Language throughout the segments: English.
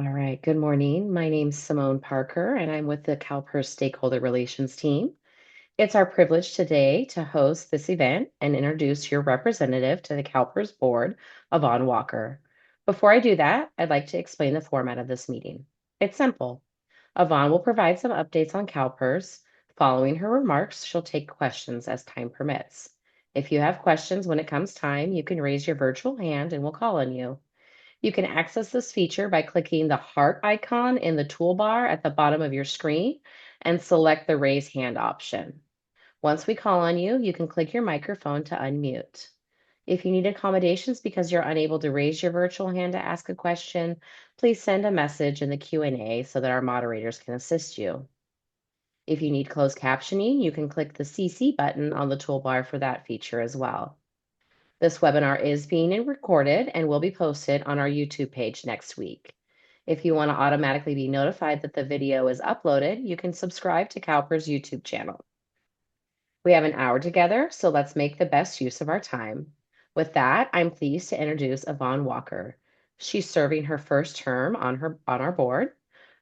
All right, good morning. My name's Simone Parker, and I'm with the CalPERS Stakeholder Relations team. It's our privilege today to host this event and introduce your representative to the CalPERS board, Yvonne Walker. Before I do that, I'd like to explain the format of this meeting. It's simple. Yvonne will provide some updates on CalPERS. Following her remarks, she'll take questions as time permits. If you have questions when it comes time, you can raise your virtual hand and we'll call on you. You can access this feature by clicking the heart icon in the toolbar at the bottom of your screen and select the raise hand option. Once we call on you, you can click your microphone to unmute. If you need accommodations because you're unable to raise your virtual hand to ask a question, please send a message in the Q&A so that our moderators can assist you. If you need closed captioning, you can click the CC button on the toolbar for that feature as well. This webinar is being recorded and will be posted on our YouTube page next week. If you want to automatically be notified that the video is uploaded, you can subscribe to CalPERS YouTube channel. We have an hour together, so let's make the best use of our time. With that, I'm pleased to introduce Yvonne Walker. She's serving her first term on our board.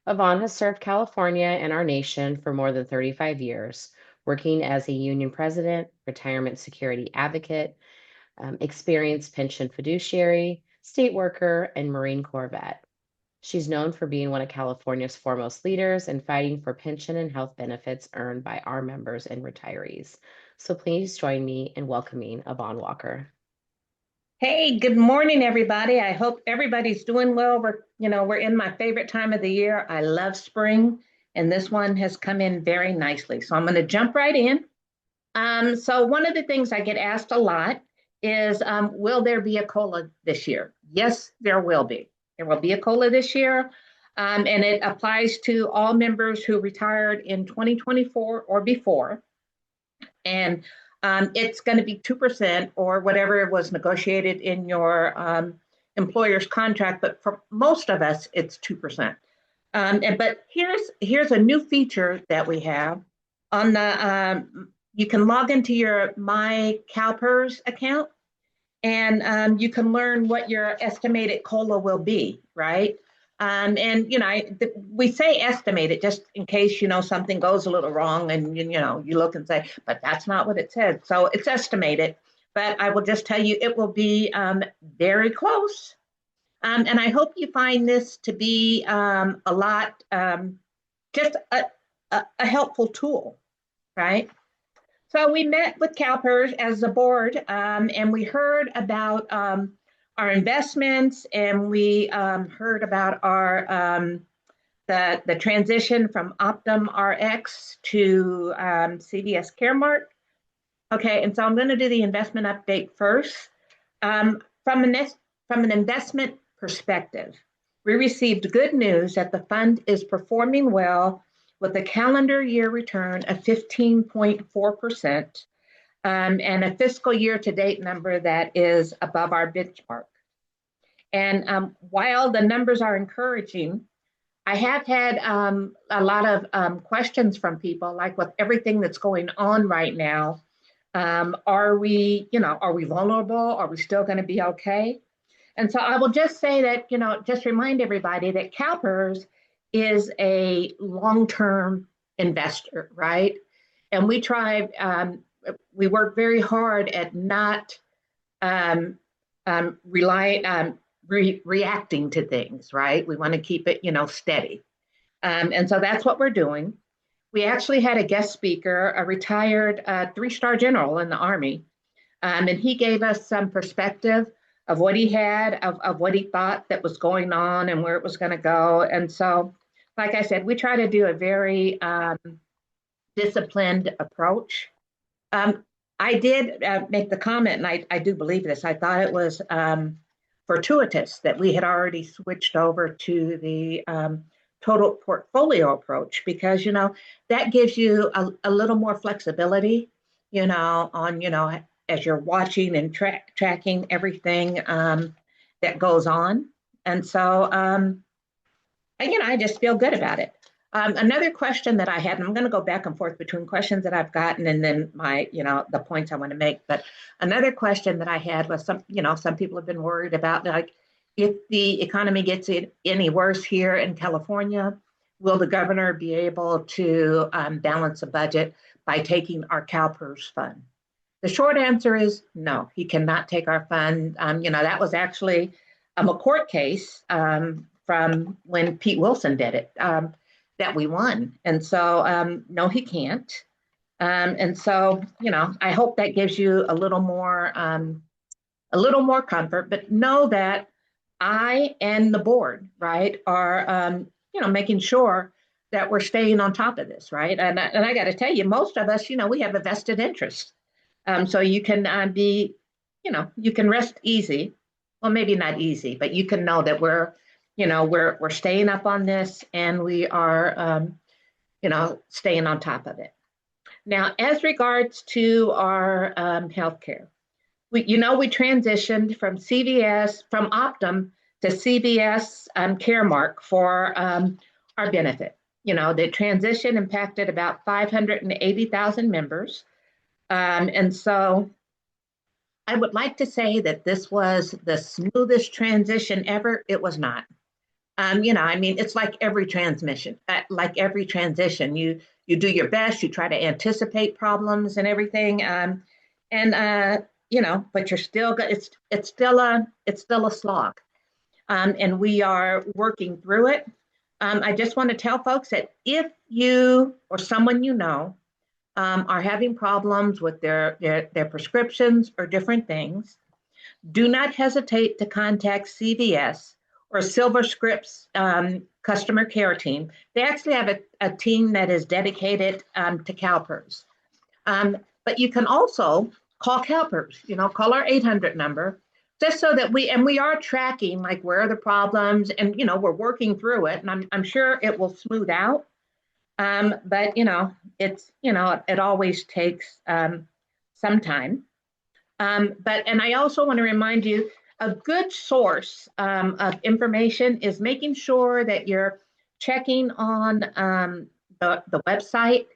Yvonne has served California and our nation for more than 35 years, working as a union president, retirement security advocate, experienced pension fiduciary, state worker, and Marine Corps vet. She's known for being one of California's foremost leaders in fighting for pension and health benefits earned by our members and retirees. So please join me in welcoming Yvonne Walker. Hey, good morning, everybody. I hope everybody's doing well. We're in my favorite time of the year. I love spring, and this one has come in very nicely. So I'm going to jump right in. So one of the things I get asked a lot is, will there be a COLA this year? Yes, there will be. There will be a COLA this year, and it applies to all members who retired in 2024 or before. And it's going to be 2% or whatever was negotiated in your employer's contract. But for most of us, it's 2%. But here's a new feature that we have on the. You can log into your My CalPERS account, and you can learn what your estimated COLA will be, right? We say estimate it just in case something goes a little wrong, and you look and say, but that's not what it said. So it's estimated, but I will just tell you it will be very close. And I hope you find this to be a lot, just a helpful tool, right? So we met with CalPERS as a board, and we heard about our investments, and we heard about our the transition from Optum RX to CVS Caremark. Okay, and so I'm going to do the investment update first. From an investment perspective, we received good news that the fund is performing well with a calendar year return of 15.4%. And a fiscal year to date number that is above our benchmark. And while the numbers are encouraging, I have had a lot of questions from people, like with everything that's going on right now. Are we vulnerable? Are we still going to be okay? And so I will just say that, just remind everybody that CalPERS is a long-term investor, right? And we work very hard at not reacting to things, right? We want to keep it, steady. And so that's what we're doing. We actually had a guest speaker, a retired 3-star general in the Army, and he gave us some perspective of what he had, of what he thought that was going on and where it was going to go. And so, like I said, we try to do a very disciplined approach. I did make the comment, and I do believe this, I thought it was fortuitous that we had already switched over to the total portfolio approach, because, that gives you a little more flexibility, on, as you're watching and tracking everything that goes on. And so, again, I just feel good about it. Another question that I had, and I'm going to go back and forth between questions that I've gotten and then my, the points I want to make. But another question that I had was some people have been worried about, like, if the economy gets any worse here in California, will the governor be able to balance a budget by taking our CalPERS fund? The short answer is no, he cannot take our fund. That was actually a court case from when Pete Wilson did it that we won. And so, no, he can't. And so, I hope that gives you a little more comfort, but know that I and the board, right, are, making sure that we're staying on top of this, right? And I got to tell you, most of us, we have a vested interest. So you can you can rest easy. Well, maybe not easy, but you can know that we're staying up on this and we are, staying on top of it. Now, as regards to our healthcare, we transitioned from CVS, from Optum to CVS Caremark for our benefit. The transition impacted about 580,000 members. And so I would like to say that this was the smoothest transition ever. It was not. It's like every transition, you do your best, you try to anticipate problems and everything, but you're still it's still a slog, and we are working through it. I just want to tell folks that if you or someone are having problems with their prescriptions or different things, do not hesitate to contact CVS or Silver Scripts customer care team. They actually have a team that is dedicated to CalPERS. But you can also call CalPERS, call our 800 number, just so that we are tracking like where are the problems, and we're working through it, and I'm sure it will smooth out. But it always takes some time. And I also want to remind you, a good source of information is making sure that you're checking on the website,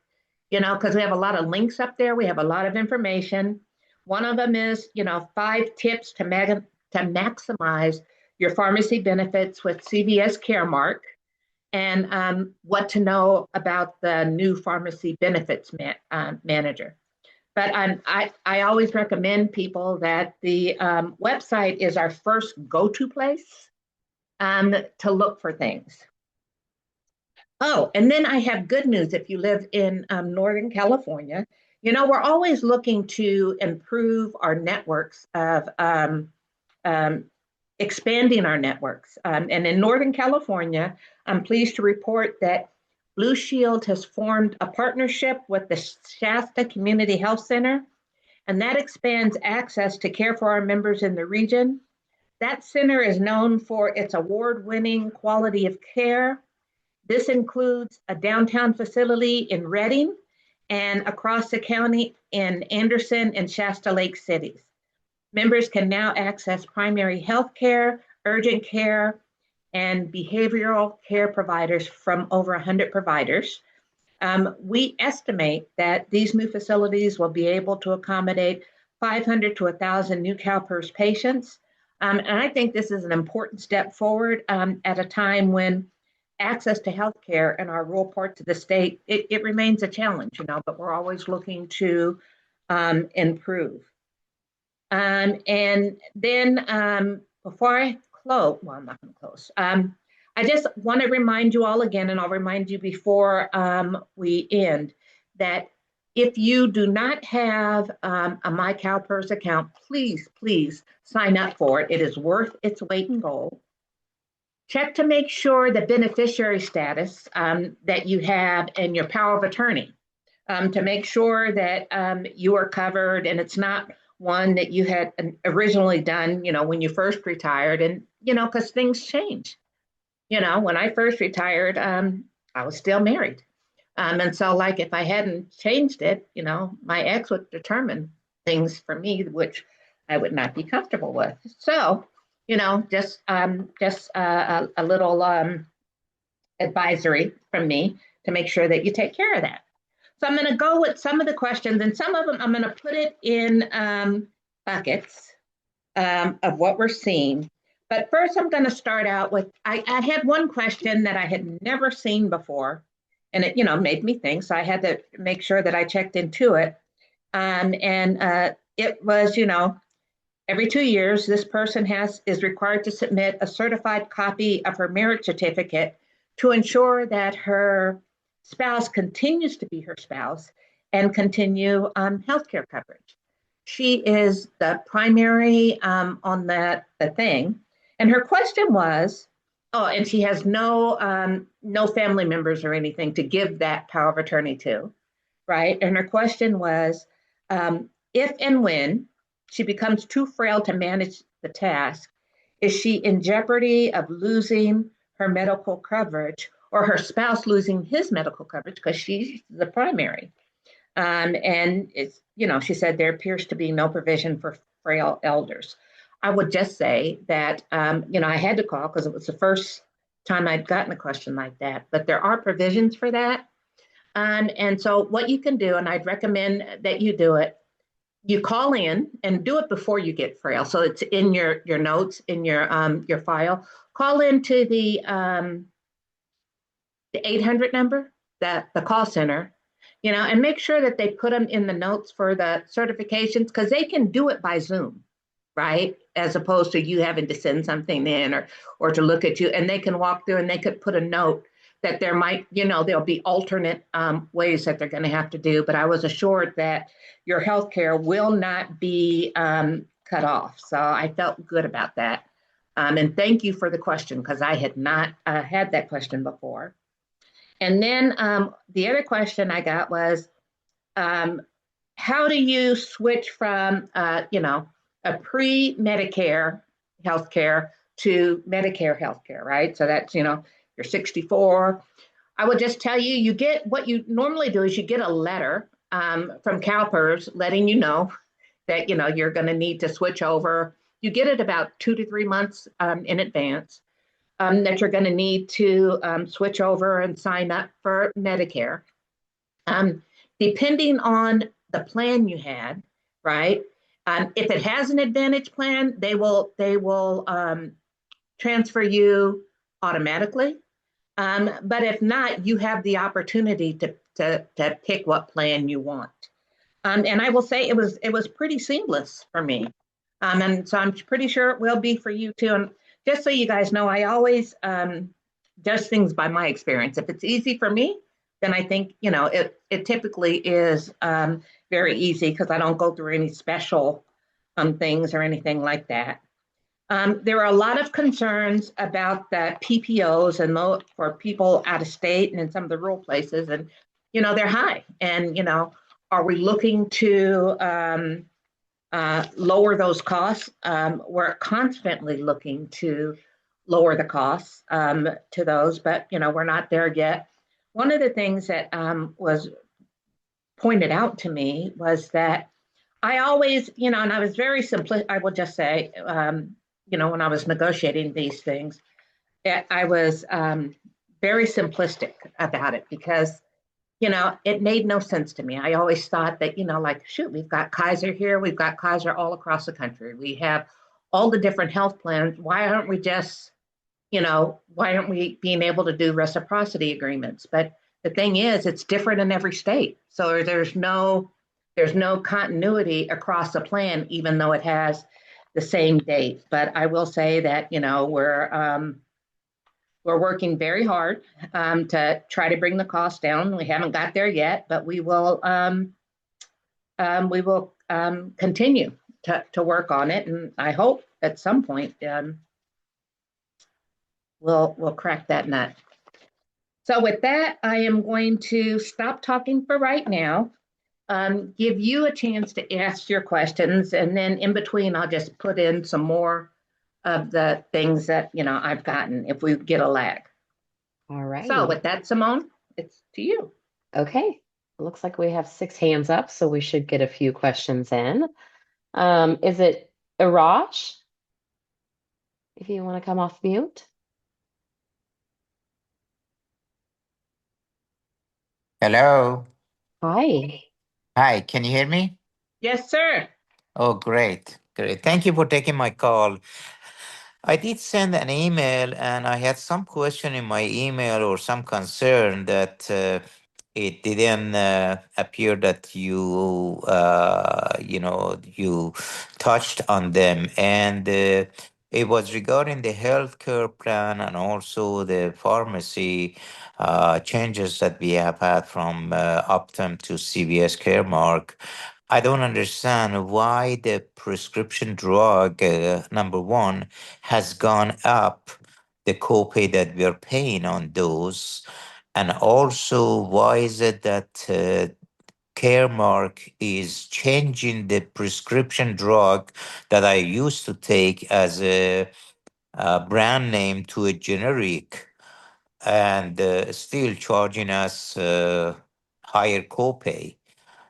because we have a lot of links up there. We have a lot of information. One of them is, 5 tips to maximize your pharmacy benefits with CVS Caremark, and what to know about the new pharmacy benefits manager. But I always recommend people that the website is our first go-to place to look for things. Oh, and then I have good news if you live in Northern California. We're always looking to improve our networks of expanding our networks. And in Northern California, I'm pleased to report that Blue Shield has formed a partnership with the Shasta Community Health Center, and that expands access to care for our members in the region. That center is known for its award-winning quality of care. This includes a downtown facility in Redding and across the county in Anderson and Shasta Lake cities. Members can now access primary health care, urgent care, and behavioral care providers from over 100 providers. We estimate that these new facilities will be able to accommodate 500 to 1,000 new CalPERS patients. And I think this is an important step forward at a time when access to healthcare in our rural parts of the state, it remains a challenge, but we're always looking to improve. And then before I close, well, I'm not going to close. I just want to remind you all again, and I'll remind you before we end, that if you do not have a MyCalPERS account, please sign up for it. It is worth its weight in gold. Check to make sure the beneficiary status that you have and your power of attorney to make sure that you are covered and it's not one that you had originally done, when you first retired, and, because things change. When I first retired, I was still married. And so like, if I hadn't changed it, my ex would determine things for me, which I would not be comfortable with. So, just a little advisory from me to make sure that you take care of that. So I'm going to go with some of the questions, and some of them I'm going to put it in buckets of what we're seeing. But first, I'm going to start out with I had one question that I had never seen before, and it made me think. So I had to make sure that I checked into it. And it was, every 2 years, this person is required to submit a certified copy of her marriage certificate to ensure that her spouse continues to be her spouse and continue health care coverage. She is the primary on the thing, and her question was, oh, and she has no family members or anything to give that power of attorney to, right? And her question was, if and when she becomes too frail to manage the task, is she in jeopardy of losing her medical coverage or her spouse losing his medical coverage because she's the primary? And she said there appears to be no provision for frail elders. I would just say that, I had to call because it was the first time I'd gotten a question like that, but there are provisions for that. And so what you can do, and I'd recommend that you do it, you call in and do it before you get frail. So it's in your notes, in your file. Call into the 800 number, the call center, and make sure that they put them in the notes for the certifications because they can do it by Zoom, right? As opposed to you having to send something in or to look at you, and they can walk through and they could put a note that there might, there'll be alternate ways that they're going to have to do. But I was assured that your health care will not be cut off. So I felt good about that. And thank you for the question because I had not had that question before. And then the other question I got was, how do you switch from, a pre-Medicare healthcare to Medicare healthcare, right? So that's, you're 64. I would just tell you, you get what you normally do is you get a letter from CalPERS letting you know that, you're going to need to switch over. You get it about 2 to 3 months in advance that you're going to need to switch over and sign up for Medicare. Depending on the plan you had, right? If it has an Advantage plan, they will transfer you automatically. But if not, you have the opportunity to pick what plan you want. And I will say it was pretty seamless for me. And so I'm pretty sure it will be for you too. And just so you guys know, I always judge things by my experience. If it's easy for me, then I think, it typically is very easy because I don't go through any special things or anything like that. There are a lot of concerns about the PPOs and for people out of state and in some of the rural places, and they're high. And are we looking to lower those costs? We're constantly looking to lower the costs to those, but we're not there yet. One of the things that was pointed out to me was that I always, and I was very simple. I will just say, when I was negotiating these things, I was very simplistic about it because, it made no sense to me. I always thought that, like, shoot, we've got Kaiser here, we've got Kaiser all across the country. We have all the different health plans. Why aren't we just, why aren't we being able to do reciprocity agreements? But the thing is, it's different in every state. So there's no continuity across the plan, even though it has the same date. But I will say that we're working very hard to try to bring the cost down. We haven't got there yet, but we will continue to work on it, and I hope at some point we'll crack that nut. So with that, I am going to stop talking for right now. Give you a chance to ask your questions, and then in between, I'll just put in some more of the things that I've gotten if we get a lag. All right. So with that, Simone, it's to you. Okay. Looks like we have 6 hands up, so we should get a few questions in. Is it Arash? If you want to come off mute. Hello. Hi. Hi, can you hear me? Yes, sir. Oh, great. Great. Thank you for taking my call. I did send an email, and I had some question in my email or some concern that it didn't appear that you touched on them, and it was regarding the healthcare plan and also the pharmacy changes that we have had from Optum to CVS Caremark. I don't understand why the prescription drug, number one, has gone up, the copay that we are paying on those. And also, why is it that Caremark is changing the prescription drug that I used to take as a brand name to a generic and still charging us higher copay?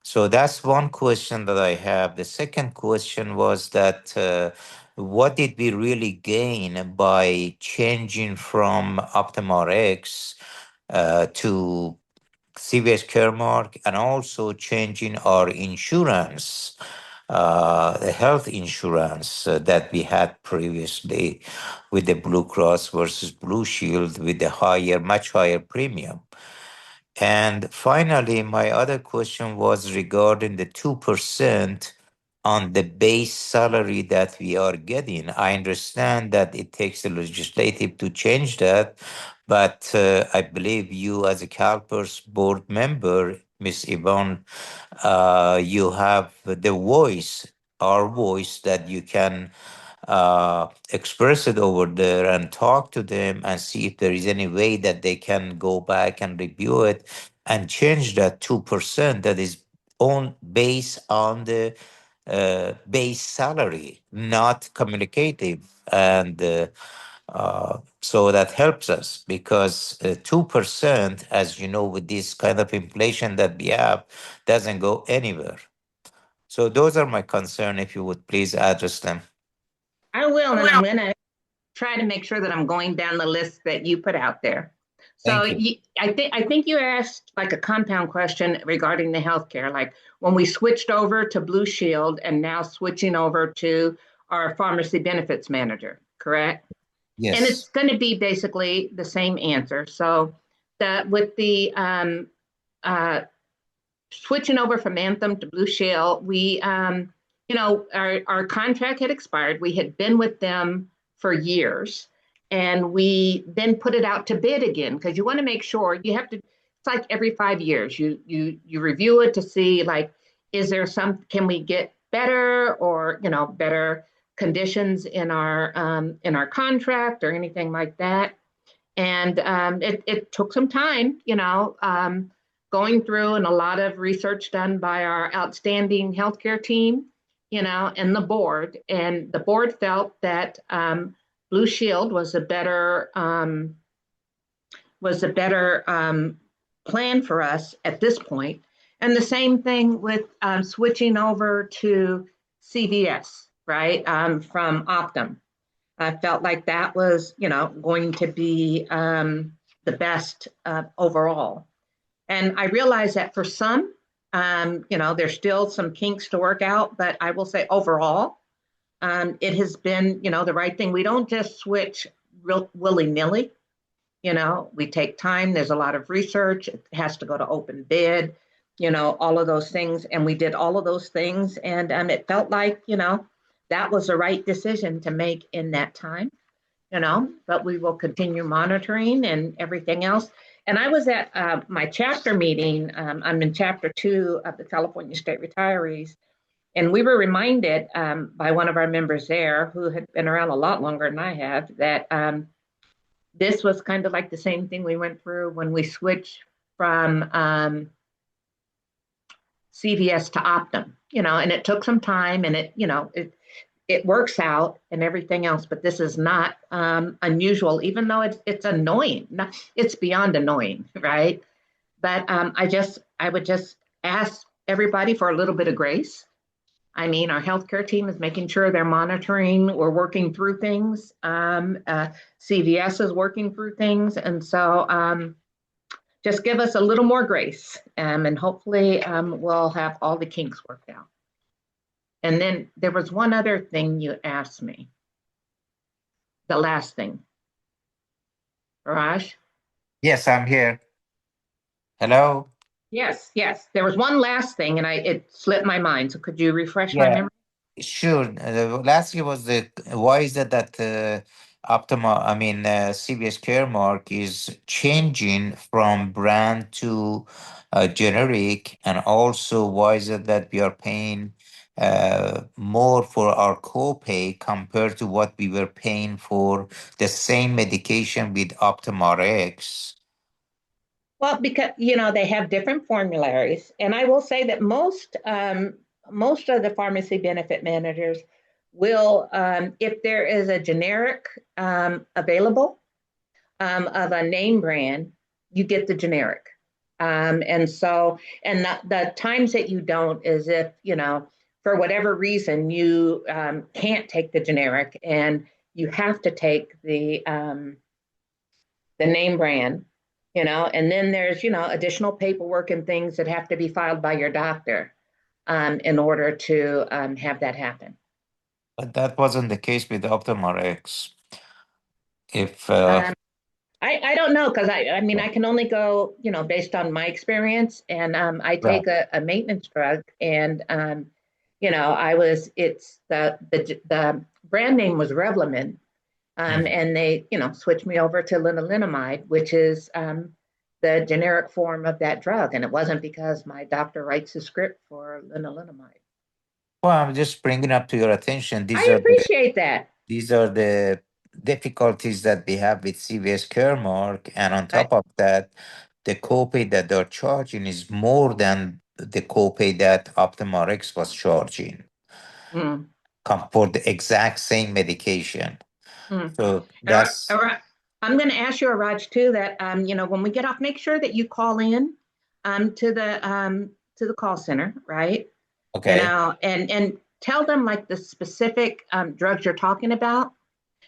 So that's one question that I have. The second question was that what did we really gain by changing from OptumRx to CVS Caremark and also changing our insurance, the health insurance that we had previously with the Blue Cross versus Blue Shield with the much higher premium? And finally, my other question was regarding the 2% on the base salary that we are getting. I understand that it takes the legislative to change that, but I believe you, as a CalPERS board member, Miss Yvonne, you have the voice, our voice, that you can express it over there and talk to them and see if there is any way that they can go back and review it and change that 2% that is on based on the base salary, not communicative. And so that helps us because 2%, as you know, with this kind of inflation that we have, doesn't go anywhere. So those are my concern. If you would please address them. I will, and I'm going to try to make sure that I'm going down the list that you put out there. So Thank you. I think you asked like a compound question regarding the healthcare, like when we switched over to Blue Shield and now switching over to our pharmacy benefits manager, correct? And Yes. it's going to be basically the same answer. So that with the uh, switching over from Anthem to Blue Shield, our contract had expired. We had been with them for years, and we then put it out to bid again because you want to make sure you have to. It's like every 5 years you review it to see like is there can we get better or better conditions in our contract or anything like that. And it took some time, going through and a lot of research done by our outstanding healthcare team, and the board. And the board felt that Blue Shield was a better plan for us at this point. And the same thing with switching over to CVS, right, from Optum. I felt like that was, going to be the best overall. And I realized that for some, there's still some kinks to work out, but I will say overall, it has been, the right thing. We don't just switch willy-nilly. We take time. There's a lot of research. It has to go to open bid, all of those things. And we did all of those things. And it felt like, that was the right decision to make in that time, but we will continue monitoring and everything else. And I was at my chapter meeting. I'm in chapter 2 of the California State Retirees. And we were reminded by one of our members there who had been around a lot longer than I have that this was kind of like the same thing we went through when we switched from CVS to Optum, and it took some time and it works out and everything else, but this is not unusual, even though it's annoying. It's beyond annoying, right? But I would just ask everybody for a little bit of grace. I mean, our healthcare team is making sure they're monitoring. We're working through things. CVS is working through things. And so just give us a little more grace and hopefully we'll have all the kinks worked out. And then there was one other thing you asked me. the last thing. Raj? Yes, I'm here. Hello. Yes, yes. There was one last thing, and it slipped my mind. So could you refresh my Yeah, memory? sure. Last year was the why is it that Optima, I mean CVS Caremark is changing from brand to generic, and also why is it that we are paying more for our copay compared to what we were paying for the same medication with Optima Rx? Well, because they have different formularies, and I will say that most of the pharmacy benefit managers will, if there is a generic available of a name brand, you get the generic. And the times that you don't is if for whatever reason you can't take the generic and you have to take the name brand, and then there's, additional paperwork and things that have to be filed by your doctor in order to have that happen. But that wasn't the case with Optima Rx. If Um, I don't know because I mean, Yeah. I can only go, based on my experience, and I Right. take a maintenance drug, and it's the brand name was Revlimid. Mhm. And they, switched me over to lenalidomide, which is the generic form of that drug. And it wasn't because my doctor writes a script for lenalidomide. Well, I'm just bringing up to your attention. These I are appreciate that. the difficulties that we have with CVS Caremark, and on Right. top of that, the copay that they're charging is more than the copay that Optima Rx was charging Mm, for the exact same medication. mm. So And that's I'm going to ask you, Raj, too, that when we get off, make sure that you call in to the call center, right? okay. And tell them like the specific drugs you're talking about.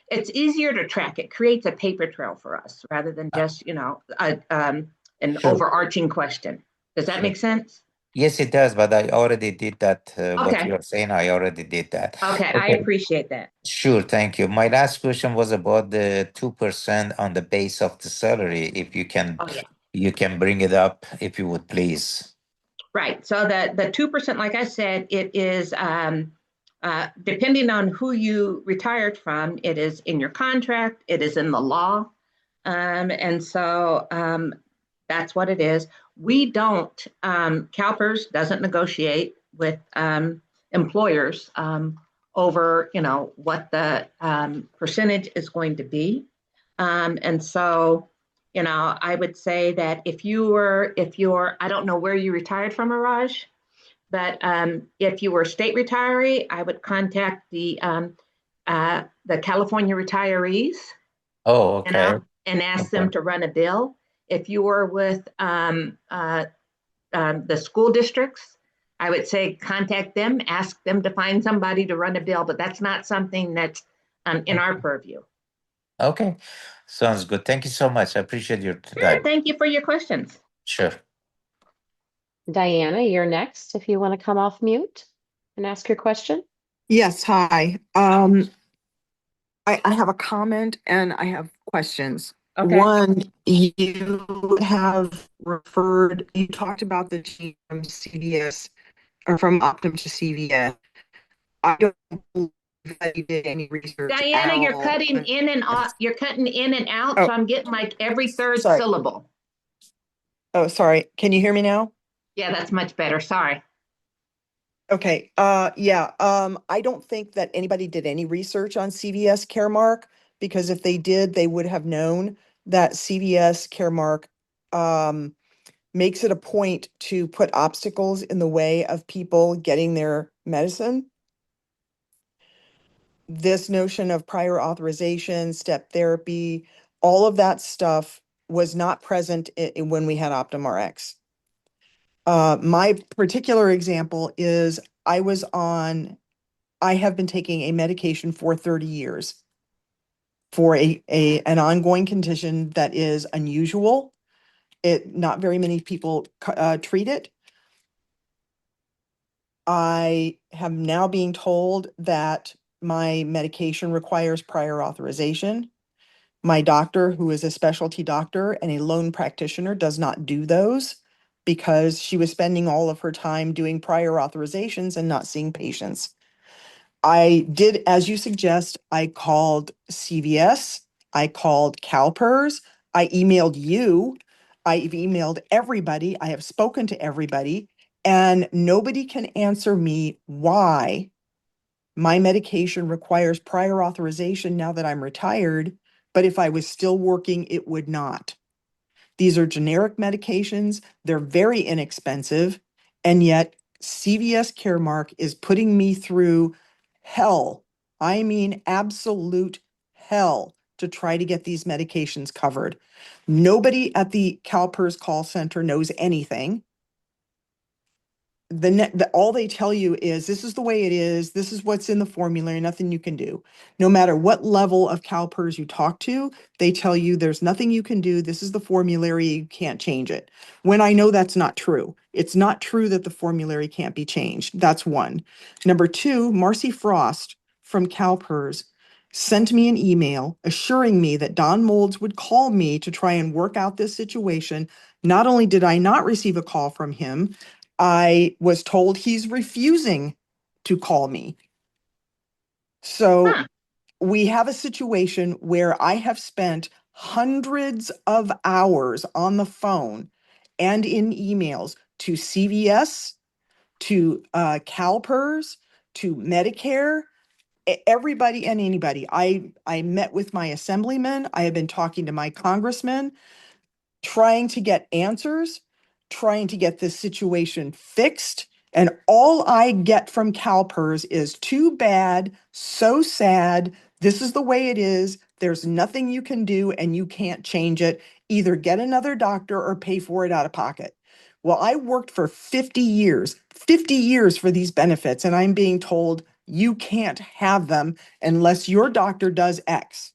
It's easier to track. It creates a paper trail for us rather than Uh, just, an Sure, overarching question. Does that sure. make sense? Yes, it does, but I already did that. What Okay. you're saying, I already did that. Okay. I Okay. appreciate that. Sure, thank you. My last question was about the 2% on the base of the salary. If Oh, yeah. you can bring it up, if you would please. Right. So the 2%, like I said, it is depending on who you retired from, it is in your contract, it is in the law. And so that's what it is. We don't, CalPERS doesn't negotiate with employers over, what the percentage is going to be. And so, I would say that if you're, I don't know where you retired from, Raj, but if you were a state retiree, I would contact the California retirees, Oh, okay. and ask Okay. them to run a bill. If you were with the school districts, I would say contact them, ask them to find somebody to run a bill, but that's not something that's in our purview. Okay. Sounds good. Thank you so much. I appreciate your Sure, time. thank you for your questions. Sure. Diana, you're next if you want to come off mute and ask your question. Yes, hi. I have a comment and I have questions. Okay. One, you have referred, you talked about the change from CVS or from Optum to CVS. I don't believe that you did any research at Diana, you're all cutting on in and out. this. You're cutting in and out, so Oh, I'm getting like every third sorry. syllable. Oh, sorry. Can you hear me now? Yeah, that's much better. Sorry. Okay, yeah, I don't think that anybody did any research on CVS Caremark, because if they did, they would have known that CVS Caremark makes it a point to put obstacles in the way of people getting their medicine. This notion of prior authorization, step therapy, all of that stuff was not present when we had Optum Rx. My particular example is I have been taking a medication for 30 years for an ongoing condition that is unusual. Not very many people treat it. I am now being told that my medication requires prior authorization. My doctor, who is a specialty doctor and a lone practitioner, does not do those because she was spending all of her time doing prior authorizations and not seeing patients. I did, as you suggest, I called CVS, I called CalPERS, I emailed you, I've emailed everybody, I have spoken to everybody, and nobody can answer me why my medication requires prior authorization now that I'm retired, but if I was still working, it would not. These are generic medications, they're very inexpensive, and yet CVS Caremark is putting me through hell. I mean, absolute hell to try to get these medications covered. Nobody at the CalPERS call center knows anything. All they tell you is this is the way it is. This is what's in the formulary, nothing you can do. No matter what level of CalPERS you talk to, they tell you there's nothing you can do. This is the formulary, you can't change it. When I know that's not true. It's not true that the formulary can't be changed. That's one. Number two, Marcy Frost from CalPERS sent me an email assuring me that Don Molds would call me to try and work out this situation. Not only did I not receive a call from him, I was told he's refusing to call me. So Huh. we have a situation where I have spent hundreds of hours on the phone and in emails to CVS, to CalPERS, to Medicare, everybody and anybody. I met with my assemblyman. I have been talking to my congressman, trying to get answers, trying to get this situation fixed. And all I get from CalPERS is too bad, so sad. This is the way it is. There's nothing you can do and you can't change it. Either get another doctor or pay for it out of pocket. Well, I worked for 50 years for these benefits, and I'm being told you can't have them unless your doctor does X.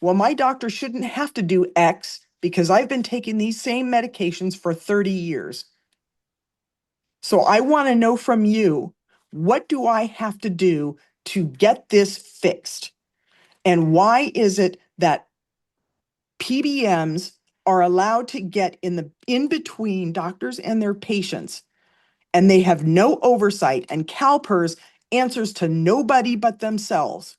Well, my doctor shouldn't have to do X because I've been taking these same medications for 30 years. So I want to know from you, what do I have to do to get this fixed? And why is it that PBMs are allowed to get in between doctors and their patients, and they have no oversight, and CalPERS answers to nobody but themselves?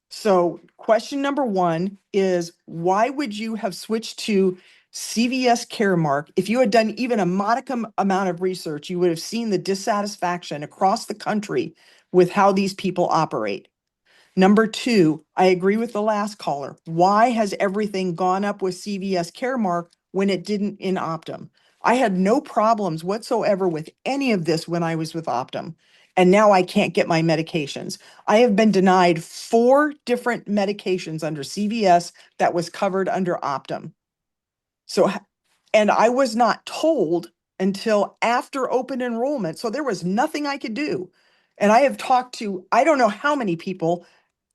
So question number one is, why would you have switched to CVS Caremark? If you had done even a modicum amount of research, you would have seen the dissatisfaction across the country with how these people operate. Number two, I agree with the last caller. Why has everything gone up with CVS Caremark when it didn't in Optum? I had no problems whatsoever with any of this when I was with Optum. And now I can't get my medications. I have been denied 4 different medications under CVS that was covered under Optum. So, and I was not told until after open enrollment. So there was nothing I could do. And I have talked to, I don't know how many people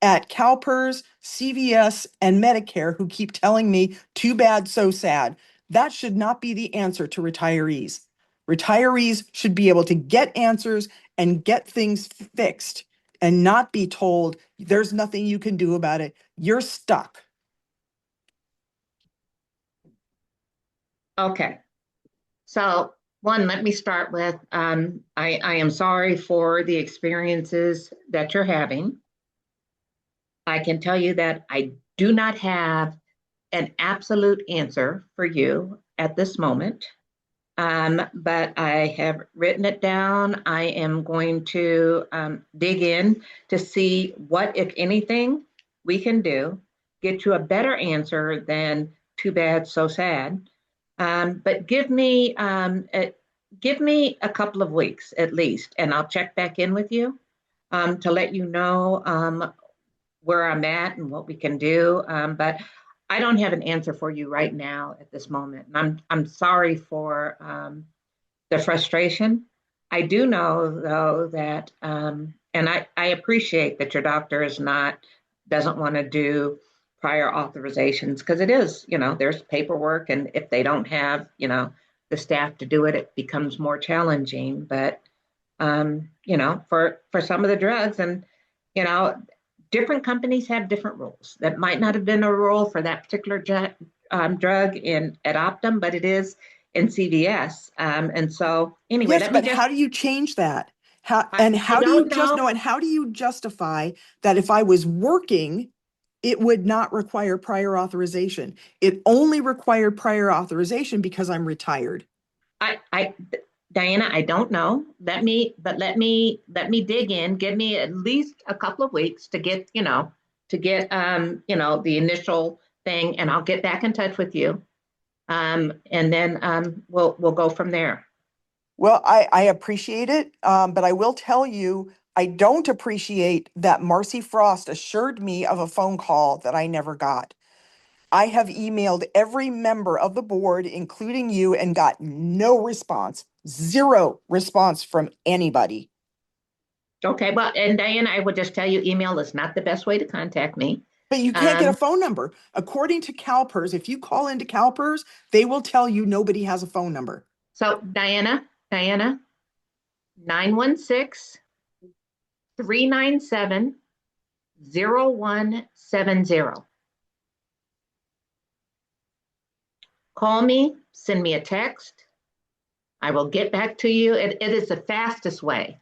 at CalPERS, CVS, and Medicare who keep telling me, too bad, so sad. That should not be the answer to retirees. Retirees should be able to get answers and get things fixed and not be told there's nothing you can do about it. You're stuck. Okay. So one, let me start with, I am sorry for the experiences that you're having. I can tell you that I do not have an absolute answer for you at this moment. But I have written it down. I am going to dig in to see what, if anything, we can do, get you a better answer than too bad, so sad. But give me a couple of weeks at least, and I'll check back in with you to let you know where I'm at and what we can do. But I don't have an answer for you right now at this moment. And I'm sorry for the frustration. I do know though that, and I appreciate that your doctor doesn't want to do prior authorizations because it is, there's paperwork, and if they don't have, the staff to do it, it becomes more challenging. But for some of the drugs. And, you know, different companies have different rules. That might not have been a rule for that particular drug in at Optum, but it is in CVS. And so anyway, Yes, let me but just, how do you change that? I don't know. How do you justify that if I was working, it would not require prior authorization? It only required prior authorization because I'm retired. I, Diana, I don't know. Let me dig in. Give me at least a couple of weeks to get, the initial thing, and I'll get back in touch with you. And then we'll go from there. Well, I appreciate it, but I will tell you, I don't appreciate that Marcy Frost assured me of a phone call that I never got. I have emailed every member of the board, including you, and got no response, zero response from anybody. Okay, well, and Diana, I would just tell you, email is not the best way to contact me. But you can't get a Um, phone number. According to CalPERS, if you call into CalPERS, they will tell you nobody has a phone number. so Diana, 916-397-0170. Call me, send me a text. I will get back to you. It is the fastest way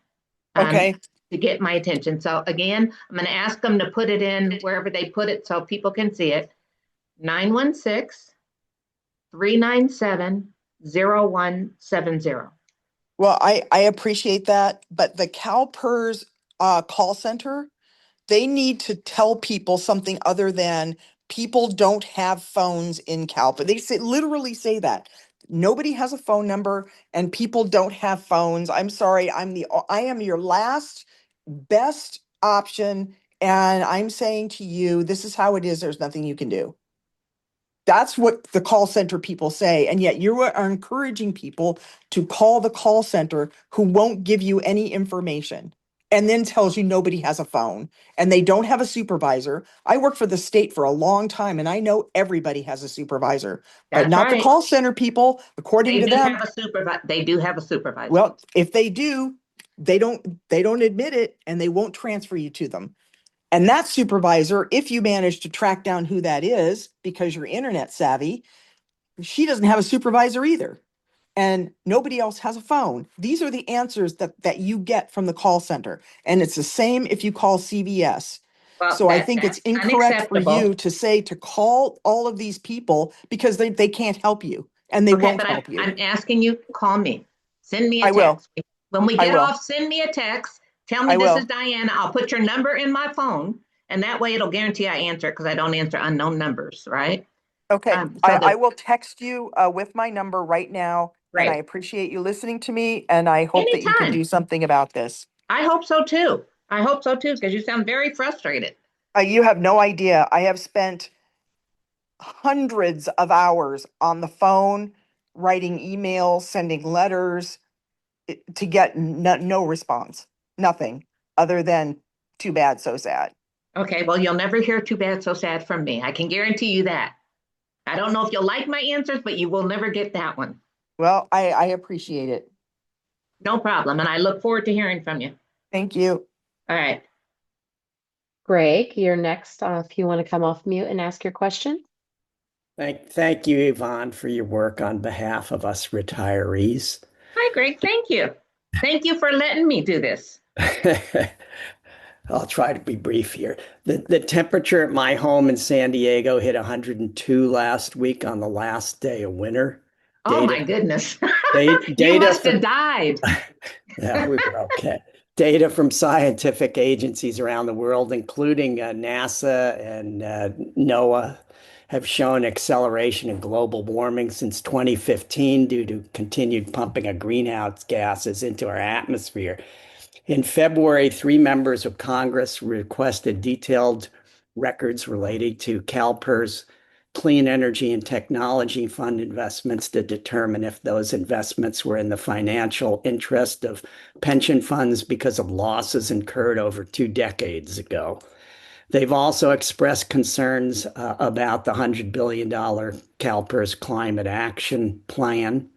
um, Okay. to get my attention. So again, I'm going to ask them to put it in wherever they put it so people can see it. 916-397-0170. Well, I appreciate that, but the CalPERS call center, they need to tell people something other than people don't have phones in CalPERS. They literally say that. Nobody has a phone number and people don't have phones. I'm sorry, I am your last best option, and I'm saying to you, this is how it is. There's nothing you can do. That's what the call center people say. And yet you are encouraging people to call the call center who won't give you any information and then tells you nobody has a phone and they don't have a supervisor. I worked for the state for a long time and I know everybody has a supervisor, but That's not the right. call center people, according They to do them. have a supervisor. They do have a supervisor. Well, if they do, they don't admit it and they won't transfer you to them. And that supervisor, if you manage to track down who that is because you're internet savvy, she doesn't have a supervisor either. And nobody else has a phone. These are the answers that you get from the call center. And it's the same if you call CVS. Well, So I think it's that's incorrect for unacceptable. you to say to call all of these people because they can't help you and they Okay, won't but help you. I'm asking you, call me. Send me a I will. text. When we I get will. off, send me a text. Tell me I this is will. Diana. I'll put your number in my phone, and that way it'll guarantee I answer it because I don't answer unknown numbers, right? Okay. So I that will text you with my number right now. And I great. appreciate you listening to me. And I hope that you can Anytime. do something about this. I hope so too. I hope so too, because you sound very frustrated. You have no idea. I have spent hundreds of hours on the phone, writing emails, sending letters to get no response, nothing other than too bad, so sad. Okay, well, you'll never hear too bad, so sad from me. I can guarantee you that. I don't know if you'll like my answers, but you will never get that one. Well, I appreciate it. No problem. And I look forward to hearing from you. Thank you. All right. Greg, you're next if you want to come off mute and ask your question. Thank you, Yvonne, for your work on behalf of us retirees. Hi, Greg. Thank you. Thank you for letting me do this. I'll try to be brief here. The temperature at my home in San Diego hit 102 last week on the last day of winter. Oh, Data, my goodness. You data must have from died. yeah, we were okay. Data from scientific agencies around the world, including NASA and NOAA, have shown acceleration in global warming since 2015 due to continued pumping of greenhouse gases into our atmosphere. In February, three members of Congress requested detailed records related to CalPERS clean energy and technology fund investments to determine if those investments were in the financial interest of pension funds because of losses incurred over 2 decades ago. They've also expressed concerns about the $100 billion CalPERS climate action plan.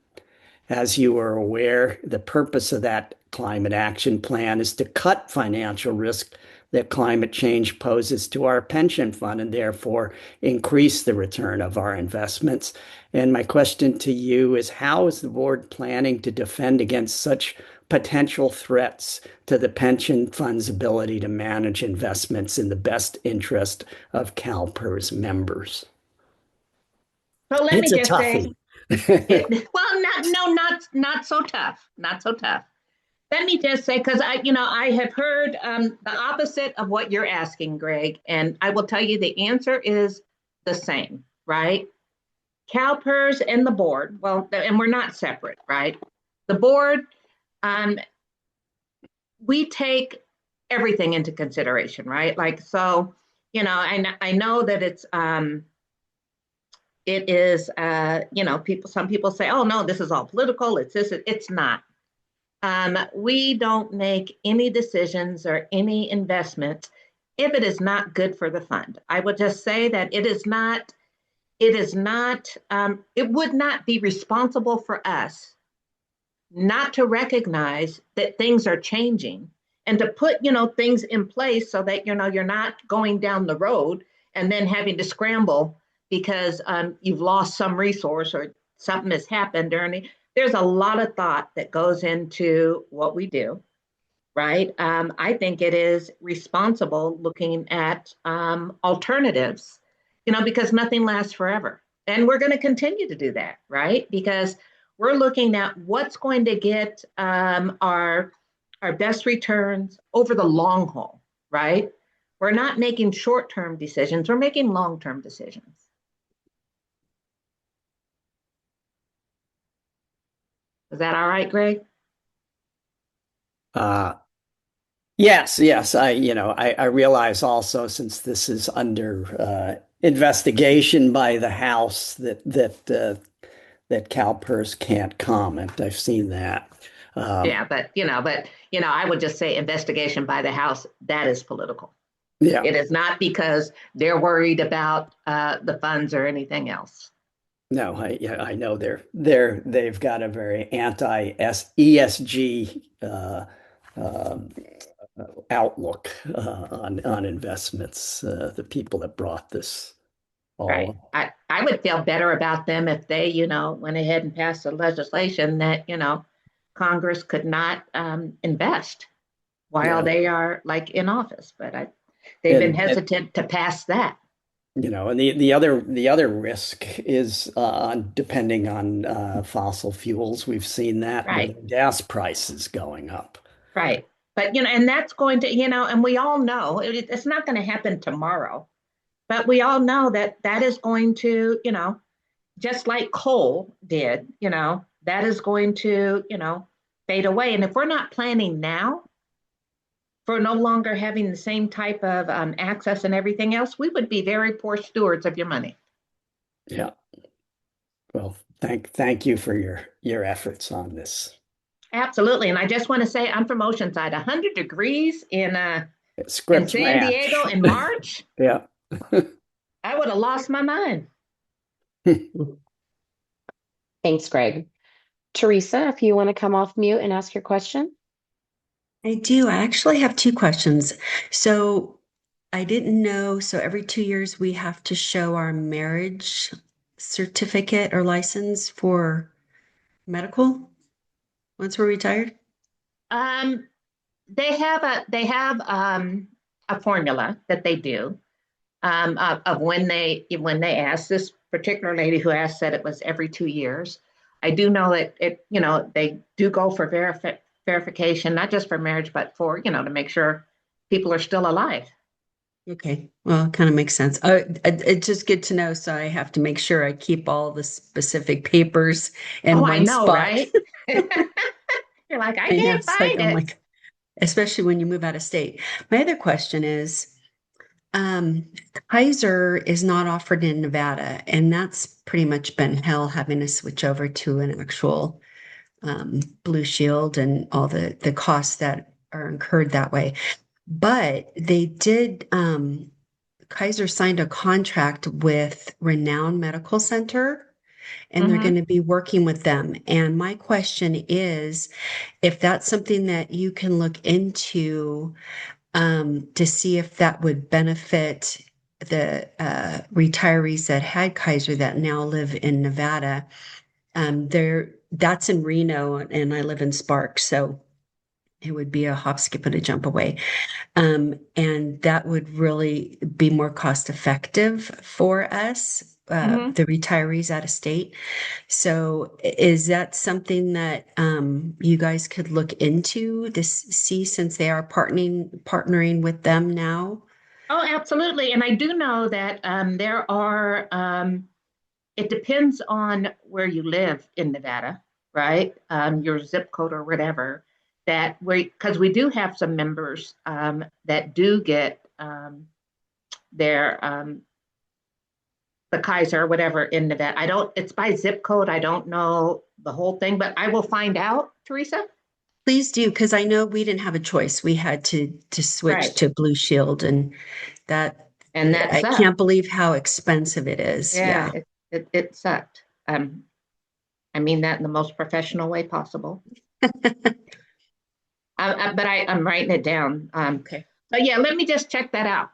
As you are aware, the purpose of that climate action plan is to cut financial risk that climate change poses to our pension fund and therefore increase the return of our investments. And my question to you is, how is the board planning to defend against such potential threats to the pension fund's ability to manage investments in the best interest of CalPERS members? So let me It's a just say, toughie. well, not so tough, not so tough. Let me just say, because I have heard the opposite of what you're asking, Greg, and I will tell you the answer is the same, right? CalPERS and the board, well, and we're not separate, right? The board, um, we take everything into consideration, right? Like, so, I know that it is, some people say, oh no, this is all political. It's not. We don't make any decisions or any investment if it is not good for the fund. I would just say that it would not be responsible for us not to recognize that things are changing and to put, things in place so that, you're not going down the road and then having to scramble because you've lost some resource or something has happened there's a lot of thought that goes into what we do, right? I think it is responsible looking at alternatives, because nothing lasts forever. And we're going to continue to do that, right? Because we're looking at what's going to get our best returns over the long haul, right? We're not making short-term decisions, we're making long-term decisions. Is that all right, Greg? Uh, yes. I realize also, since this is under investigation by the House, that CalPERS can't comment. I've seen that. Yeah, but I would just say investigation by the House, that is political. Yeah. It is not because they're worried about the funds or anything else. No, I know they've got a very anti ESG um, outlook on investments. The people that brought this all Right. up. I would feel better about them if they, went ahead and passed a legislation that, Congress could not invest while Yeah, they are like in office. But they've been and hesitant to pass that. and the other risk is depending on fossil fuels. We've seen that Right. with gas prices going up. Right. But, and that's going to, and we all know it's not going to happen tomorrow, but we all know that that is going to, just like coal did, that is going to, fade away. And if we're not planning now for no longer having the same type of access and everything else, we would be very poor stewards of your money. Yeah. Well, thank you for your efforts on this. Absolutely. And I just want to say I'm from Oceanside, 100 degrees in Scripps San Diego Ranch. in March. Yeah. I would have lost my mind. Thanks, Greg. Teresa, if you want to come off mute and ask your question. I do. I actually have two questions. So I didn't know. So every 2 years, we have to show our marriage certificate or license for medical once we're retired. Um, they have a formula that they do of when they ask. This particular lady who asked said it was every 2 years. I do know that they do go for verification, not just for marriage, but for to make sure people are still alive. Okay. Well, it kind of makes sense. It's just good to know. So I have to make sure I keep all the specific papers in Oh, I one know, spot. right? You're like, I I know. can't It's like, find I'm it. like, especially when you move out of state. My other question is, um, Kaiser is not offered in Nevada, and that's pretty much been hell having to switch over to an actual Blue Shield and all the costs that are incurred that way. But they did, Kaiser signed a contract with Renown Medical Center, and they're Mhm. going to be working with them. And my question is, if that's something that you can look into to see if that would benefit the retirees that had Kaiser that now live in Nevada. That's in Reno, and I live in Sparks, so it would be a hop, skip, and a jump away. And that would really be more cost effective for us, Mhm. the retirees out of state. So is that something that you guys could look into this, see, since they are partnering with them now? Oh, absolutely. And I do know that there are, it depends on where you live in Nevada, right? Your zip code or whatever. Because we do have some members that do get their the Kaiser or whatever in Nevada. I don't. It's by zip code. I don't know the whole thing, but I will find out, Teresa. Please do, because I know we didn't have a choice. We had to switch Right. to Blue Shield, and that And that I sucked. can't believe how expensive it is. Yeah, Yeah. it sucked. I mean that in the most professional way possible. But I'm writing it down. Okay. But yeah, let me just check that out.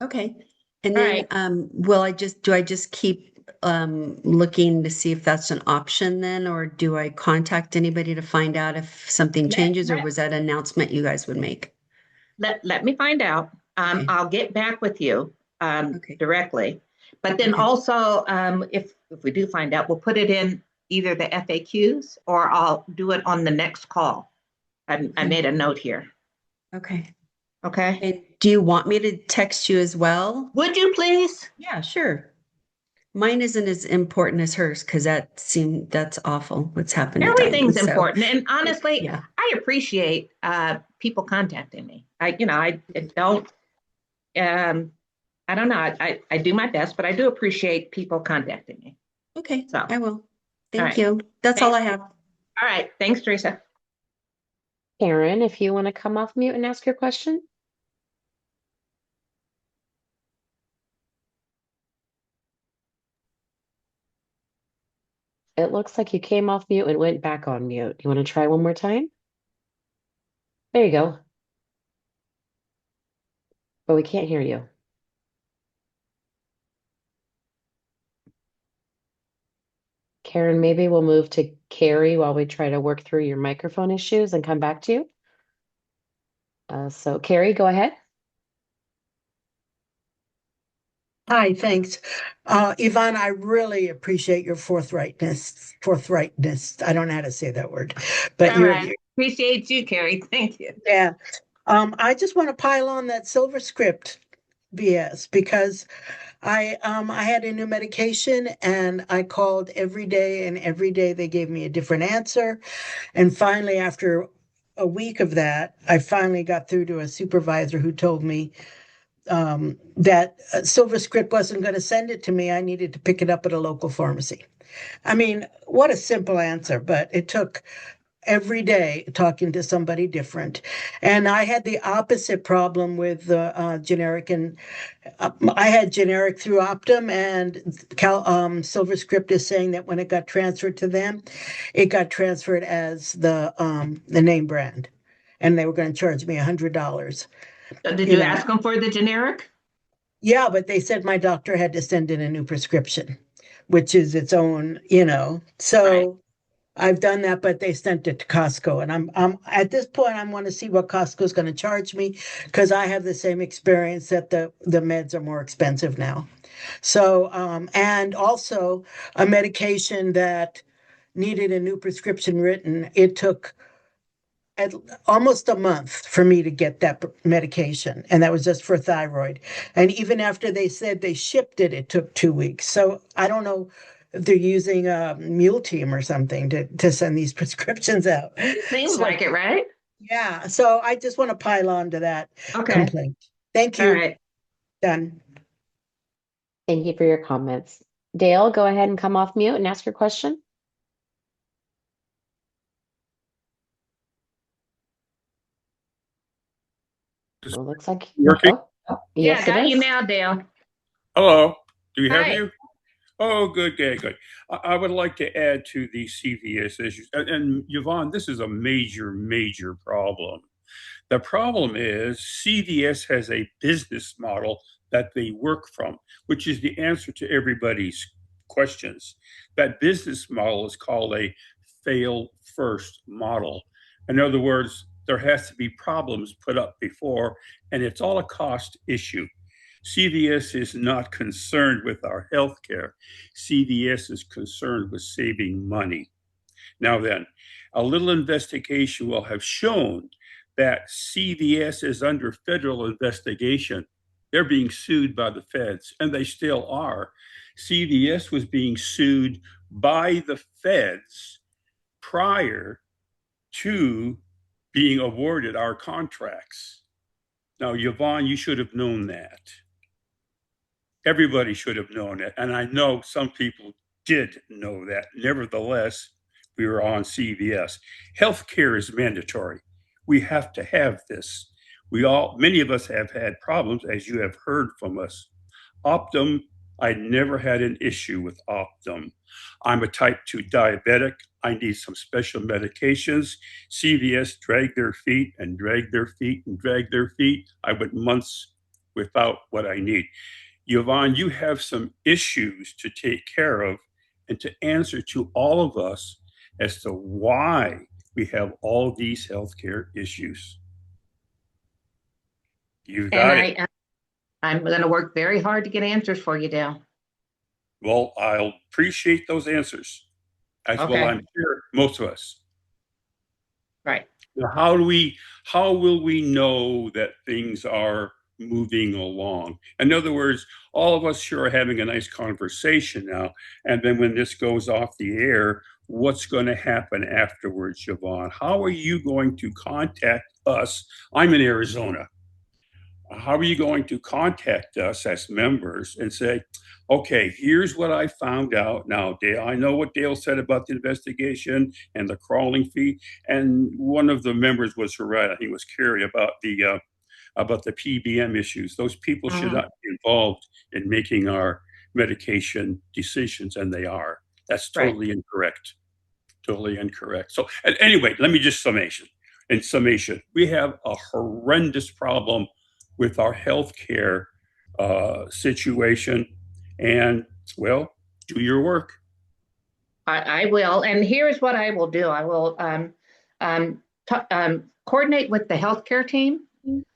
Okay. And All then right. do I just keep looking to see if that's an option then, or do I contact anybody to find out if something Let, changes, or let, was that an announcement you guys would make? let me find out. Okay. I'll get back with you Okay. directly. But then Okay. also, if we do find out, we'll put it in either the FAQs or I'll do it on the next call. I made a note here. Okay. Okay. And do you want me to text you as well? Would you please? Yeah, sure. Mine isn't as important as hers because that's awful what's happened to Diane. Everything's So important. And honestly, yeah. I appreciate people contacting me. I don't, I don't know. I do my best, but I do appreciate people contacting me. Okay, So, all I will. Thank right. you. That's all Thanks. I have. All right. Thanks, Teresa. Karen, if you want to come off mute and ask your question. It looks like you came off mute and went back on mute. You want to try one more time? There you go. But we can't hear you. Karen, maybe we'll move to Carrie while we try to work through your microphone issues and come back to you. So Carrie, go ahead. Hi, thanks. Yvonne, I really appreciate your forthrightness. I don't know how to say that word, but All right. Appreciate you, Carrie. Thank you. yeah. I just want to pile on that silver script BS because I had a new medication and I called every day and every day they gave me a different answer. And finally, after a week of that, I finally got through to a supervisor who told me that Silver Script wasn't going to send it to me. I needed to pick it up at a local pharmacy. I mean, what a simple answer, but it took every day talking to somebody different. And I had the opposite problem with the generic, and I had generic through Optum, and Silver Script is saying that when it got transferred to them, it got transferred as the name brand, and they were going to charge me $100. Did You you know, ask them for the generic? yeah, but they said my doctor had to send in a new prescription, which is its own. Right. So I've done that, but they sent it to Costco, and I'm at this point I want to see what Costco's going to charge me because I have the same experience that the meds are more expensive now. So and also a medication that needed a new prescription written, it took at almost a month for me to get that medication, and that was just for thyroid. And even after they said they shipped it, it took 2 weeks. So I don't know if they're using a mule team or something to send these prescriptions out. Seems So like it, right? yeah, so I just want to pile on to that Okay. complaint. Thank All you. right. Done. Thank you for your comments. Dale, go ahead and come off mute and ask your question. Well, looks like Working? oh, Yeah, yes, it got you is. now, Dale. Hello. Do you have Hi. you? Oh, good, good, good. I would like to add to the CVS issues. And Yvonne, this is a major, major problem. The problem is CVS has a business model that they work from, which is the answer to everybody's questions. That business model is called a fail first model. In other words, there has to be problems put up before, and it's all a cost issue. CVS is not concerned with our health care. CVS is concerned with saving money. Now, then, a little investigation will have shown that CVS is under federal investigation. They're being sued by the feds, and they still are. CVS was being sued by the feds prior to being awarded our contracts. Now, Yvonne, you should have known that. Everybody should have known it. And I know some people did know that. Nevertheless, we were on CVS. Healthcare is mandatory. We have to have this. Many of us have had problems, as you have heard from us. Optum, I never had an issue with Optum. I'm a type 2 diabetic. I need some special medications. CVS dragged their feet and dragged their feet and dragged their feet. I went months without what I need. Yvonne, you have some issues to take care of and to answer to all of us as to why we have all these healthcare issues. You got it. I'm going to work very hard to get answers for you, Dale. Well, I'll appreciate those answers, as Okay. well I'm sure most of us. Right. Now, how will we know that things are moving along? In other words, all of us sure are having a nice conversation now, and then when this goes off the air, what's going to happen afterwards, Yvonne? How are you going to contact us? I'm in Arizona. How are you going to contact us as members and say, okay, here's what I found out. Now, Dale, I know what Dale said about the investigation and the crawling fee. And one of the members was right. I think it was Carrie about the PBM issues. Those people should not be involved in making our medication decisions, and they are. That's totally incorrect. Totally incorrect. So, anyway, let me just summation. In summation, we have a horrendous problem with our healthcare situation, and well, do your work. I will, and here's what I will do. I will coordinate with the healthcare team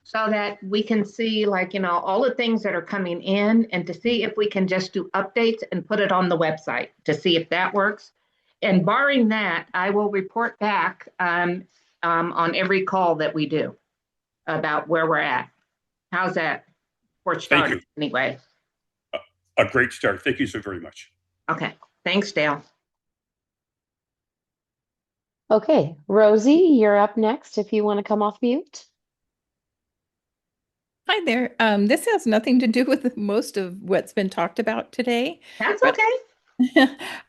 so that we can see, all the things that are coming in, and to see if we can just do updates and put it on the website to see if that works. And barring that, I will report back on every call that we do about where we're at. How's that for starting anyway? A great start. Thank you so very much. Okay. Thanks, Dale. Okay, Rosie, you're up next if you want to come off mute. Hi there. This has nothing to do with most of what's been talked about today. That's okay.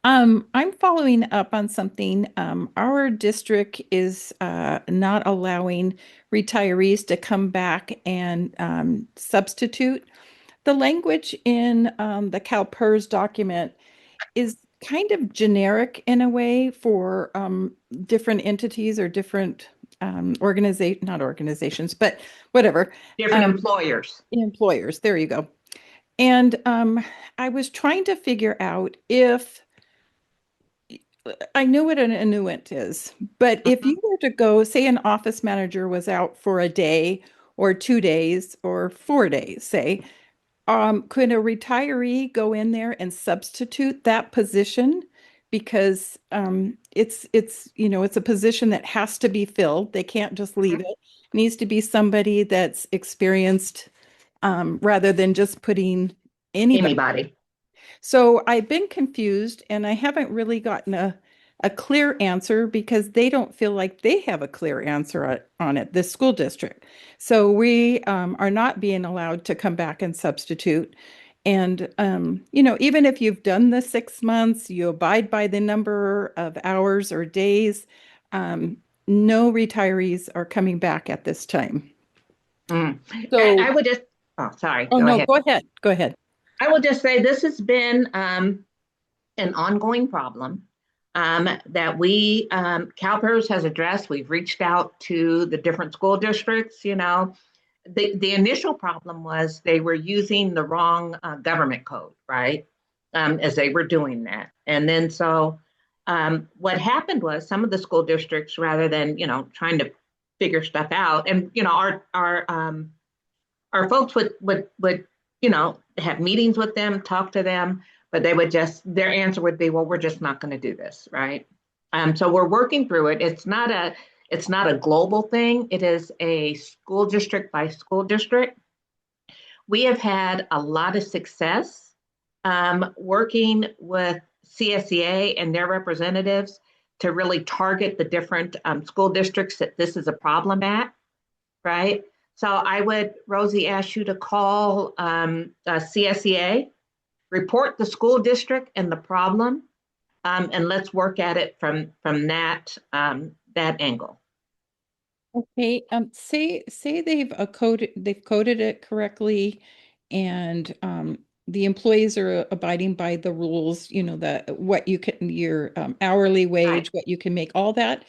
I'm following up on something. Our district is not allowing retirees to come back and substitute. The language in the CalPERS document is kind of generic in a way for different entities or different not organizations, but whatever. Different employers. Employers, there you go. And I was trying to figure out if I knew what an annuitant is, but if you were to go, say an office manager was out for a day or 2 days or 4 days, say, could a retiree go in there and substitute that position? Because it's a position that has to be filled. They can't just leave it. It needs to be somebody that's experienced rather than just putting anybody. So I've been confused, and I haven't really gotten a clear answer because they don't feel like they have a clear answer on it, this school district. So we are not being allowed to come back and substitute. And, even if you've done the 6 months, you abide by the number of hours or days, no retirees are coming back at this time. So I would just, sorry. Oh, no, go ahead. Go ahead. I will just say this has been an ongoing problem that we, CalPERS has addressed. We've reached out to the different school districts. The initial problem was they were using the wrong government code, right? As they were doing that. And then what happened was some of the school districts, rather than, trying to figure stuff out, and, our folks would, have meetings with them, talk to them, but their answer would be, well, we're just not going to do this, right? So we're working through it. It's not a global thing. It is a school district by school district. We have had a lot of success working with CSEA and their representatives to really target the different school districts that this is a problem at, right? So I would, Rosie, ask you to call CSEA, report the school district and the problem, and let's work at it from that angle. Okay, say they've coded it correctly, and the employees are abiding by the rules, what you can, your hourly wage, Right. what you can make, all that.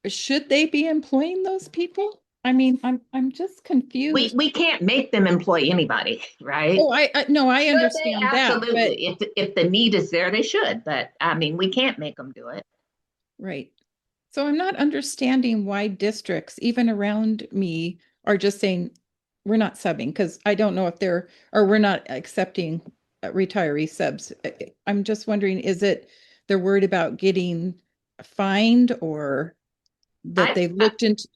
Should they be employing those people? I mean, I'm just confused. We can't make them employ anybody, right? Oh, I no, I Should they? understand that, but Absolutely. If the need is there, they should. But I mean, we can't make them do it. right. So I'm not understanding why districts, even around me, are just saying we're not subbing, because I don't know if we're not accepting retiree subs. I'm just wondering, is it they're worried about getting fined, or that I, they've I looked into?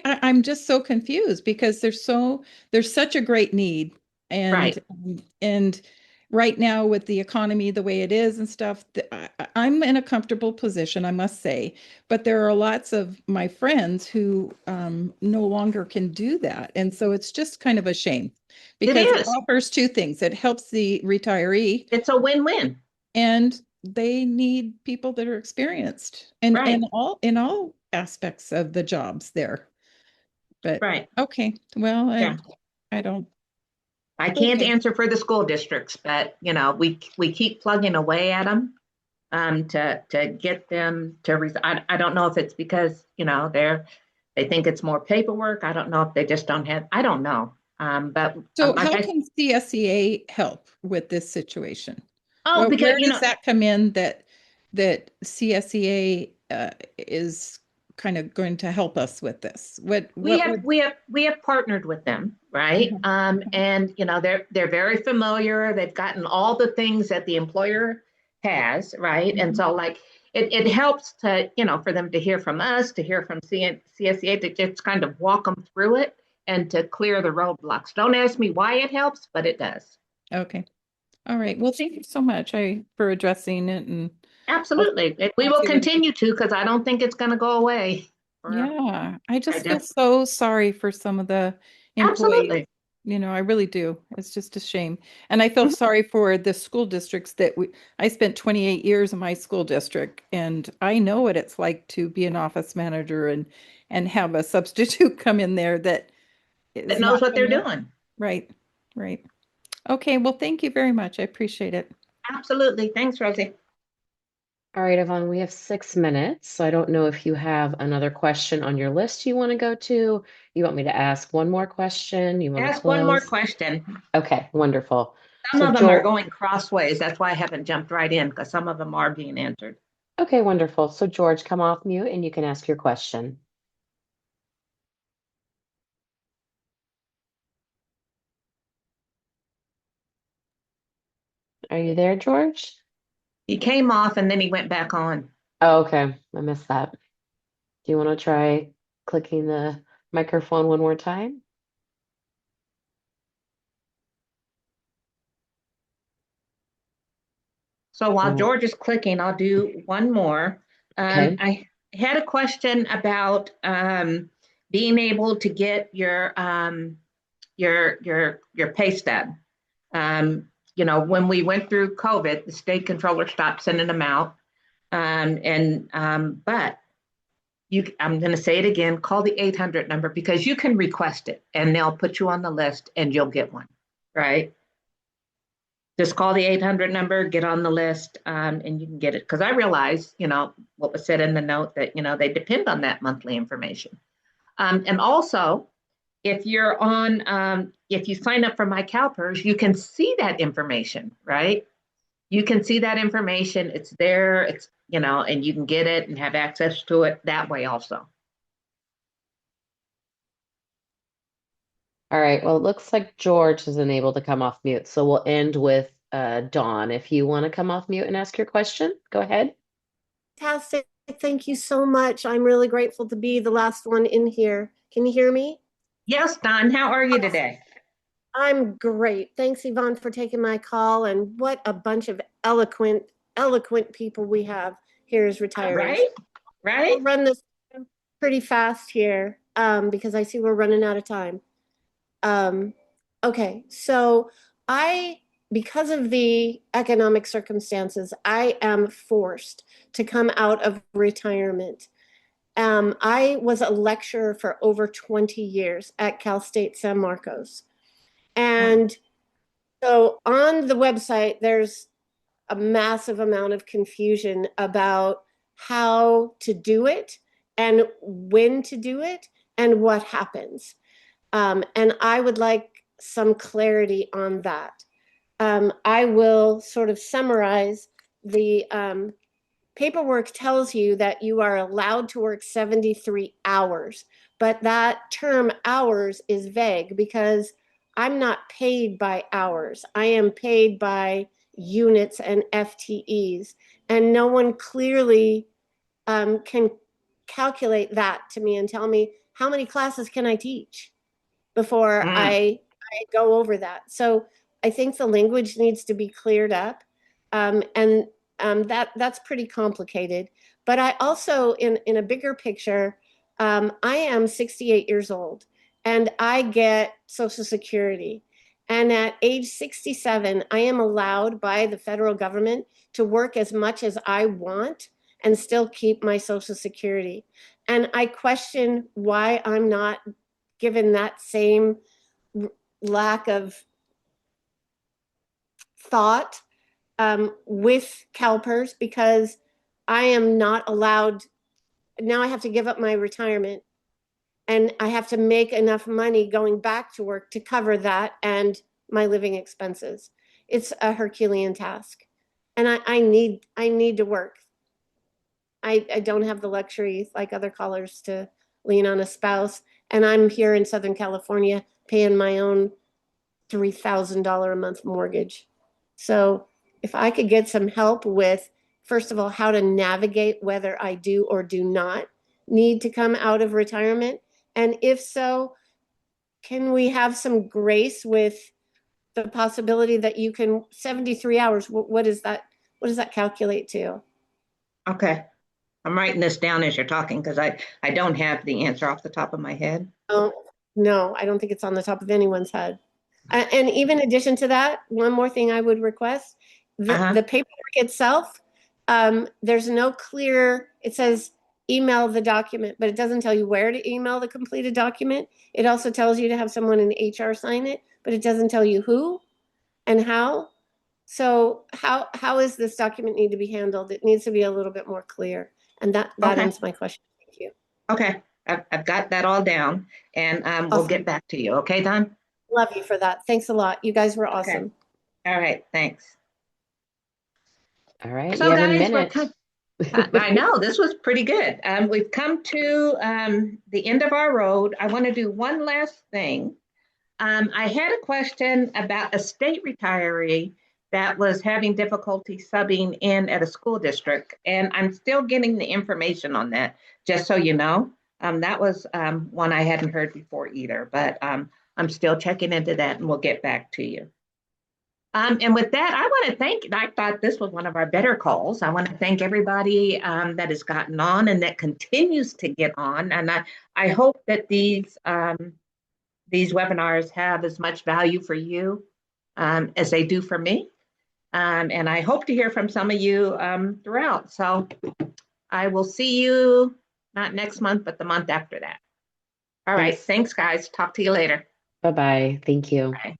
I'm just so confused because there's such a great need, and right. and right now with the economy the way it is and stuff, I'm in a comfortable position, I must say, but there are lots of my friends who no longer can do that, and so it's just kind of a shame It because it is. offers two things. It helps the retiree, It's a win-win. and they need people that are experienced and Right. in all aspects of the jobs there. But Right. okay, well, Yeah. I don't. I can't Okay. answer for the school districts, but we keep plugging away at them to get them to. I don't know if it's because they think it's more paperwork. I don't know if they just don't have. I don't know. But So like how can CSEA help with this situation? oh, Well, because where does that come in that CSEA is kind of going to help us with this? we What have would? we have we have partnered with them, right? Mhm. And they're very familiar. They've gotten all the things that the employer has, right? And Mhm. so like it helps to for them to hear from us, to hear from CSEA, to just kind of walk them through it and to clear the roadblocks. Don't ask me why it helps, but it does. Okay. All right. Well, thank you so much for addressing it, and I'll, Absolutely. We I'll will see what I can. continue to because I don't think it's going to go away. Yeah, I I just feel just so sorry for some of the employees. absolutely. I really do. It's just a shame. And I feel sorry for the school districts I spent 28 years in my school district, and I know what it's like to be an office manager and have a substitute come in there that That is knows not what they're familiar. doing. Right, right. Okay, well, thank you very much. I appreciate it. Absolutely. Thanks, Rosie. All right, Yvonne, we have 6 minutes. So I don't know if you have another question on your list you want to go to. You want me to ask one more question? You want to Ask one more close? question. Okay, wonderful. Some So of them are Joel, going crossways. That's why I haven't jumped right in because some of them are being answered. okay, wonderful. So George, come off mute and you can ask your question. Are you there, George? He came off and then he went back on. Oh, okay, I missed that. Do you want to try clicking the microphone one more time? So while Oh, George is clicking, I'll do one more. okay. I had a question about being able to get your pay stub. When we went through COVID, the state controller stopped sending them out. But I'm going to say it again, call the 800 number because you can request it and they'll put you on the list and you'll get one, right? just call the 800 number, get on the list, and you can get it. Because I realize, what was said in the note that, they depend on that monthly information. And also, if you sign up for my CalPERS, you can see that information, right? You can see that information. It's there, and you can get it and have access to it that way also. All right. Well, it looks like George isn't able to come off mute. So we'll end with Dawn. If you want to come off mute and ask your question, go ahead. Fantastic. Thank you so much. I'm really grateful to be the last one in here. Can you hear me? Yes, Don, how are you today? I'm great. Thanks, Yvonne, for taking my call. And what a bunch of eloquent people we have here as retirees. Right? We'll run this pretty fast here because I see we're running out of time. Okay, so because of the economic circumstances, I am forced to come out of retirement. I was a lecturer for over 20 years at Cal State San Marcos. And so on the website, there's a massive amount of confusion about how to do it and when to do it and what happens. And I would like some clarity on that. I will sort of summarize the paperwork tells you that you are allowed to work 73 hours, but that term hours is vague because I'm not paid by hours. I am paid by units and FTEs, and no one clearly can calculate that to me and tell me how many classes can I teach before I go over that. So I think the language needs to be cleared up, and that's pretty complicated. But I also, in a bigger picture, I am 68 years old, and I get Social Security. And at age 67, I am allowed by the federal government to work as much as I want and still keep my Social Security. And I question why I'm not given that same lack of thought with CalPERS, because I am not allowed. Now I have to give up my retirement and I have to make enough money going back to work to cover that and my living expenses. It's a Herculean task. And I need to work. I don't have the luxury like other callers to lean on a spouse. And I'm here in Southern California paying my own $3,000 a month mortgage. So if I could get some help with, first of all, how to navigate whether I do or do not need to come out of retirement. And if so, can we have some grace with the possibility that you can 73 hours? What is that? What does that calculate to? Okay. I'm writing this down as you're talking because I don't have the answer off the top of my head. Oh, no, I don't think it's on the top of anyone's head. And even in addition to that, one more thing I would request, the paperwork itself, there's no clear, it says email the document, but it doesn't tell you where to email the completed document. It also tells you to have someone in HR sign it, but it doesn't tell you who and how. So how is this document need to be handled? It needs to be a little bit more clear. And that ends my question. Thank you. Okay. I've got that all down, and we'll get back to you. Okay, Don? Love you for that. Thanks a lot. You guys were awesome. Okay. All right. Thanks. All right. So you have guys, a minute. I know this was pretty good. We've come to the end of our road. I want to do one last thing. I had a question about a state retiree that was having difficulty subbing in at a school district, and I'm still getting the information on that, just so you know. That was one I hadn't heard before either, but I'm still checking into that, and we'll get back to you. And with that, I want to I thought this was one of our better calls. I want to thank everybody that has gotten on and that continues to get on. And I hope that these webinars have as much value for you as they do for me. And I hope to hear from some of you throughout. So I will see you not next month, but the month after that. All right. Thanks, guys. Talk to you later. Bye-bye. Thank you. Bye.